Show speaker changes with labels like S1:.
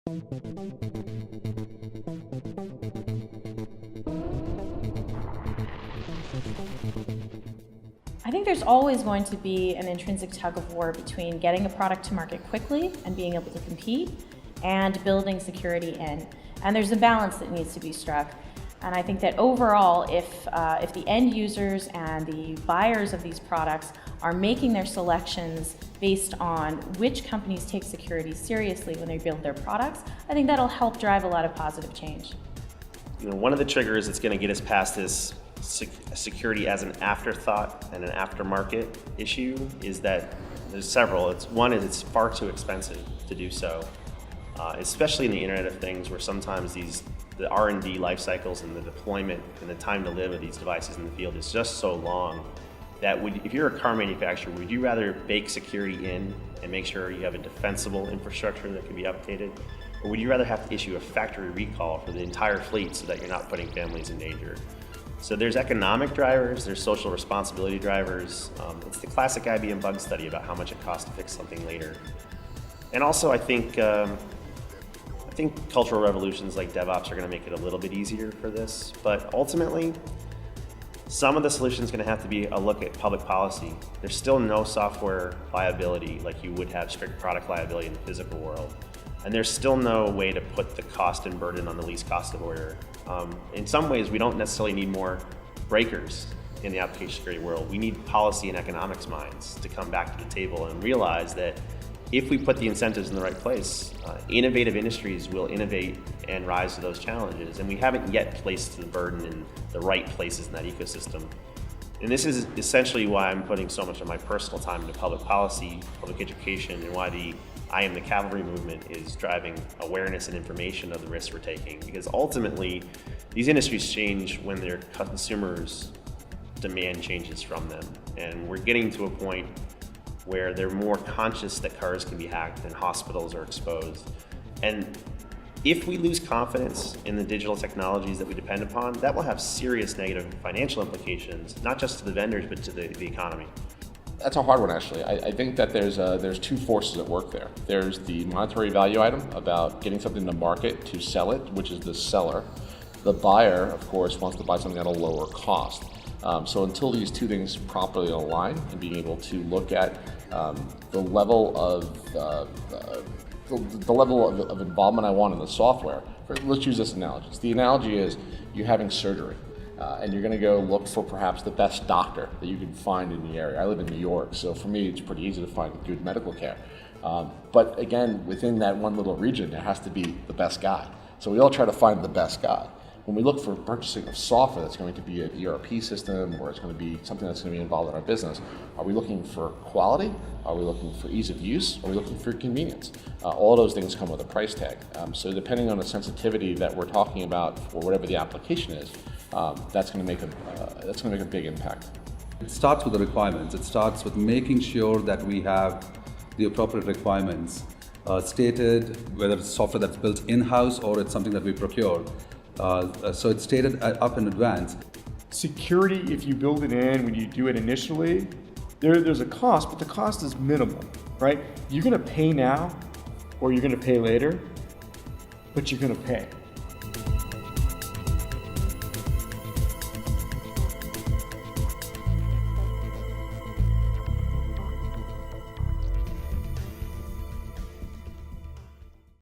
S1: I think there's always going to be an intrinsic tug of war between getting a product to market quickly and being able to compete and building security in. And there's a balance that needs to be struck. And I think that overall, if the end users and the buyers of these products are making their selections based on which companies take security seriously when they build their products, I think that'll help drive a lot of positive change.
S2: One of the triggers that's going to get us past this security as an afterthought and an aftermarket issue is that there's several. One is it's far too expensive to do so, especially in the Internet of Things, where sometimes the R&D life cycles and the deployment and the time to live of these devices in the field is just so long that if you're a car manufacturer, would you rather bake security in and make sure you have a defensible infrastructure that can be updated? Or would you rather have to issue a factory recall for the entire fleet so that you're not putting families in danger? So there's economic drivers, there's social responsibility drivers. It's the classic IBM bug study about how much it costs to fix something later. And also I think cultural revolutions like DevOps are going to make it a little bit easier for this, but ultimately, some of the solution is going to have to be a look at public policy. There's still no software liability like you would have strict product liability in the physical world. And there's still no way to put the cost and burden on the least cost avoider. In some ways, we don't necessarily need more breakers in the application security world. We need policy and economics minds to come back to the table and realize that if we put the incentives in the right place, innovative industries will innovate and rise to those challenges. And we haven't yet placed the burden in the right places in that ecosystem. And this is essentially why I'm putting so much of my personal time into public policy, public education, and why the I Am the Cavalry movement is driving awareness and information of the risks we're taking. Because ultimately, these industries change when their consumers' demand changes from them. And we're getting to a point where they're more conscious that cars can be hacked and hospitals are exposed. And if we lose confidence in the digital technologies that we depend upon, that will have serious negative financial implications, not just to the vendors, but to the economy.
S3: That's a hard one, actually. I think that there's two forces at work there. There's the monetary value item about getting something to market to sell it, which is the seller. The buyer, of course, wants to buy something at a lower cost. So until these two things properly align and being able to look at the level of involvement I want in the software. Let's use this analogy. So the analogy is you're having surgery and you're going to go look for perhaps the best doctor that you can find in the area. I live in New York, so for me it's pretty easy to find good medical care. But again, within that one little region, there has to be the best guy. So we all try to find the best guy. When we look for purchasing of software that's going to be an ERP system or it's going to be something that's going to be involved in our business, are we looking for quality? Are we looking for ease of use? Are we looking for convenience? All those things come with a price tag. So depending on the sensitivity that we're talking about for whatever the application is, that's going to make a big impact.
S4: It starts with the requirements. It starts with making sure that we have the appropriate requirements stated, whether it's software that's built in-house or it's something that we procure. So it's stated up in advance.
S5: Security, if you build it in, when you do it initially, there's a cost, but the cost is minimal, right? You're going to pay now or you're going to pay later, but you're going to pay.